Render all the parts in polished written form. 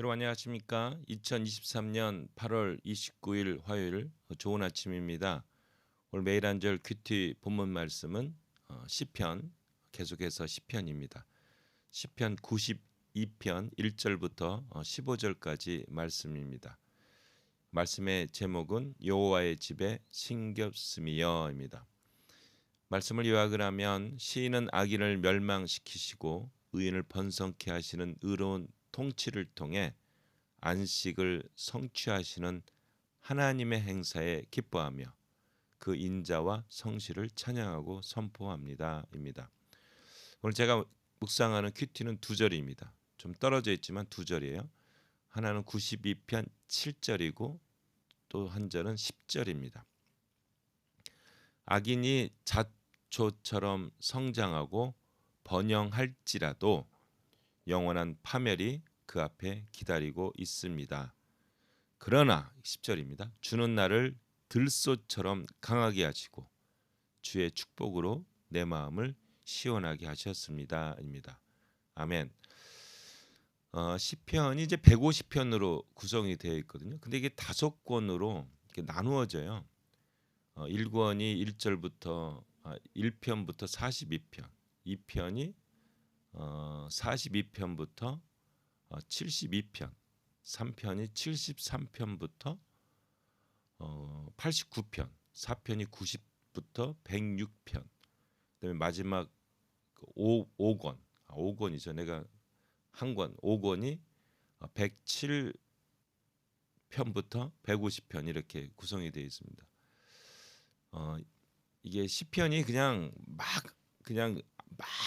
여러분 안녕하십니까? 2023년 8월 29일 화요일 좋은 아침입니다. 오늘 매일 한 절 큐티 본문 말씀은 시편 계속해서 시편입니다. 시편 92편 1절부터 15절까지 말씀입니다. 말씀의 제목은 여호와의 집에 신겹음이여입니다. 말씀을 요약을 하면 시인은 악인을 멸망시키시고 의인을 번성케 하시는 의로운 통치를 통해 안식을 성취하시는 하나님의 행사에 기뻐하며 그 인자와 성실을 찬양하고 선포합니다입니다. 오늘 제가 묵상하는 큐티는 두 절입니다. 좀 떨어져 있지만 두 절이에요. 하나는 92편 7절이고 또 한 절은 10절입니다. 악인이 잣초처럼 성장하고 번영할지라도 영원한 파멸이 그 앞에 기다리고 있습니다. 그러나 10절입니다. 주는 나를 들소처럼 강하게 하시고 주의 축복으로 내 마음을 시원하게 하셨습니다. 입니다. 아멘. 시편이 이제 150편으로 구성이 되어 있거든요. 근데 이게 5권으로 이렇게 나누어져요. 1권이 1절부터 1편부터 42편, 2편이 42편부터 72편, 3편이 73편부터 89편, 4편이 90부터 106편, 그다음에 마지막 5권, 5권이죠. 내가 한 권, 5권이 107편부터 150편 이렇게 구성이 되어 있습니다. 이게 시편이 그냥 막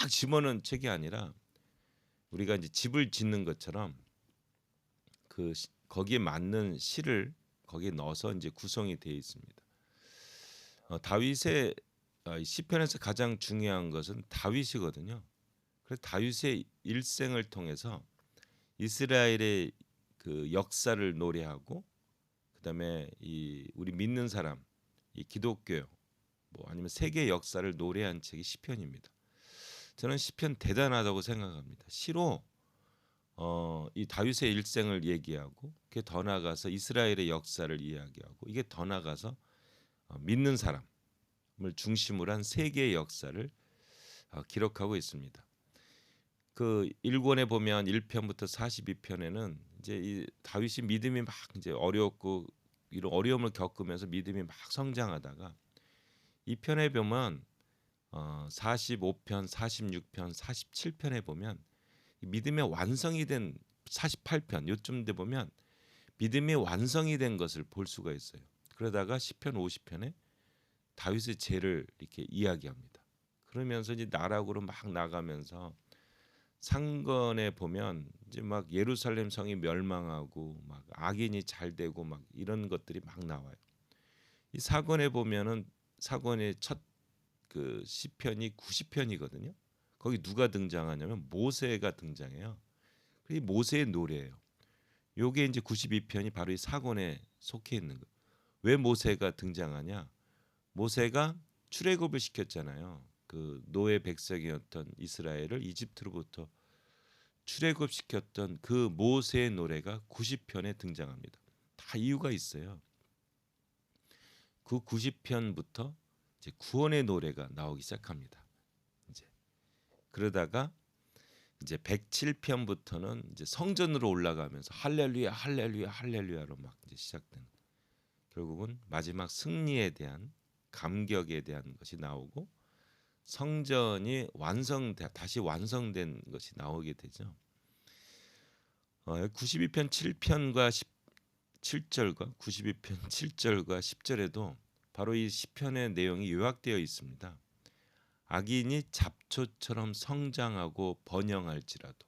집어넣은 책이 아니라 우리가 이제 집을 짓는 것처럼 거기에 맞는 시를 거기에 넣어서 이제 구성이 되어 있습니다. 다윗의 시편에서 가장 중요한 것은 다윗이거든요. 그래서 다윗의 일생을 통해서 이스라엘의 그 역사를 노래하고 그다음에 우리 믿는 사람, 이 기독교 뭐 아니면 세계 역사를 노래한 책이 시편입니다. 저는 시편 대단하다고 생각합니다. 시로 이 다윗의 일생을 얘기하고 그게 더 나아가서 이스라엘의 역사를 이야기하고 이게 더 나아가서 믿는 사람을 중심으로 한 세계의 역사를 기록하고 있습니다. 그 1권에 보면 1편부터 42편에는 이제 이 다윗이 믿음이 막 이제 어렵고 이런 어려움을 겪으면서 믿음이 막 성장하다가 이 편에 보면 45편, 46편, 47편에 보면 믿음의 완성이 된 48편 요쯤 돼 보면 믿음이 완성이 된 것을 볼 수가 있어요. 그러다가 시편 50편에 다윗의 죄를 이렇게 이야기합니다. 그러면서 이제 나락으로 막 나가면서 상권에 보면 이제 막 예루살렘 성이 멸망하고 막 악인이 잘 되고 막 이런 것들이 막 나와요. 이 사권에 보면은 사권의 첫 그 시편이 90편이거든요. 거기 누가 등장하냐면 모세가 등장해요. 이 모세의 노래예요. 요게 이제 92편이 바로 이 사권에 속해 있는 거. 왜 모세가 등장하냐? 모세가 출애굽을 시켰잖아요. 그 노예 백성이었던 이스라엘을 이집트로부터 출애굽시켰던 그 모세의 노래가 90편에 등장합니다. 다 이유가 있어요. 그 90편부터 이제 구원의 노래가 나오기 시작합니다. 이제 그러다가 이제 107편부터는 이제 성전으로 올라가면서 할렐루야 할렐루야 할렐루야로 막 이제 시작된 결국은 마지막 승리에 대한 감격에 대한 것이 나오고 성전이 다시 완성된 것이 나오게 되죠. 92편 7편과 7절과 92편 7절과 10절에도 바로 이 시편의 내용이 요약되어 있습니다. 악인이 잡초처럼 성장하고 번영할지라도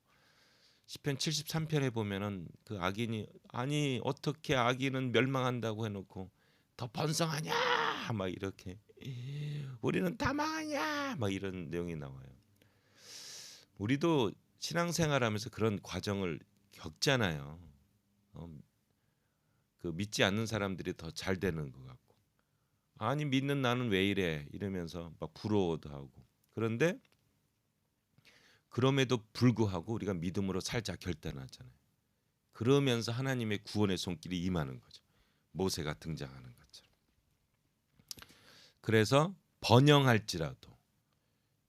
시편 73편에 보면은 그 악인이 아니 어떻게 악인은 멸망한다고 해놓고 더 번성하냐 막 이렇게 우리는 다 망하냐 막 이런 내용이 나와요. 우리도 신앙생활하면서 그런 과정을 겪잖아요. 그 믿지 않는 사람들이 더 잘 되는 것 같고 아니 믿는 나는 왜 이래 이러면서 막 부러워도 하고 그런데 그럼에도 불구하고 우리가 믿음으로 살자 결단하잖아요. 그러면서 하나님의 구원의 손길이 임하는 거죠. 모세가 등장하는 것처럼. 그래서 번영할지라도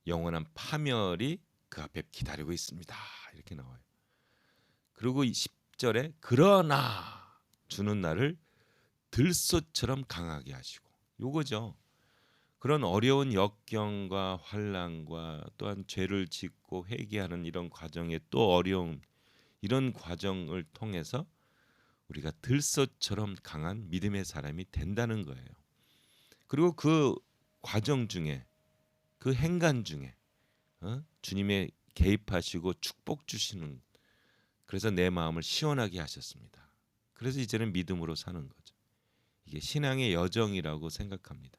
영원한 파멸이 그 앞에 기다리고 있습니다. 이렇게 나와요. 그리고 10절에 그러나 주는 나를 들소처럼 강하게 하시고, 요거죠. 그런 어려운 역경과 환난과 또한 죄를 짓고 회개하는 이런 과정의 또 어려움, 이런 과정을 통해서 우리가 들소처럼 강한 믿음의 사람이 된다는 거예요. 그리고 그 과정 중에, 그 행간 중에 주님의 개입하시고 축복 주시는, 그래서 내 마음을 시원하게 하셨습니다. 그래서 이제는 믿음으로 사는 거죠. 이게 신앙의 여정이라고 생각합니다.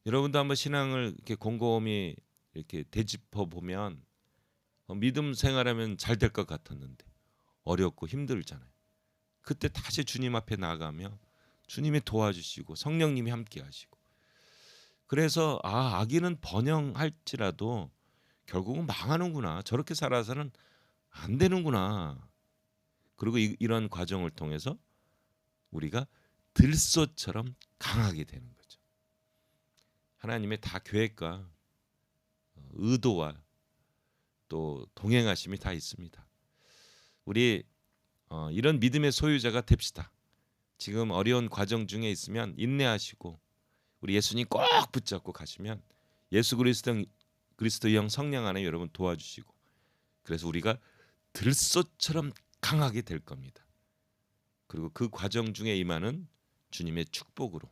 여러분도 한번 신앙을 이렇게 곰곰이 이렇게 되짚어 보면 믿음 생활하면 잘 될 것 같았는데 어렵고 힘들잖아요. 그때 다시 주님 앞에 나가며 주님이 도와주시고 성령님이 함께 하시고, 그래서 아기는 번영할지라도 결국은 망하는구나, 저렇게 살아서는 안 되는구나. 그리고 이런 과정을 통해서 우리가 들소처럼 강하게 되는 거죠. 하나님의 다 계획과 의도와 또 동행하심이 다 있습니다. 우리 이런 믿음의 소유자가 됩시다. 지금 어려운 과정 중에 있으면 인내하시고 우리 예수님 꼭 붙잡고 가시면 예수 그리스도의 영 성령 안에 여러분 도와주시고, 그래서 우리가 들소처럼 강하게 될 겁니다. 그리고 그 과정 중에 임하는 주님의 축복으로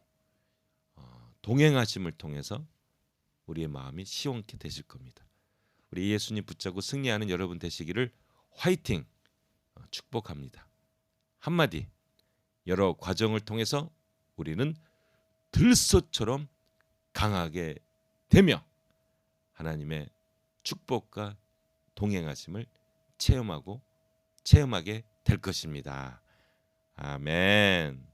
동행하심을 통해서 우리의 마음이 시원케 되실 겁니다. 우리 예수님 붙잡고 승리하는 여러분 되시기를 화이팅 축복합니다. 한마디, 여러 과정을 통해서 우리는 들소처럼 강하게 되며 하나님의 축복과 동행하심을 체험하게 될 것입니다. 아멘.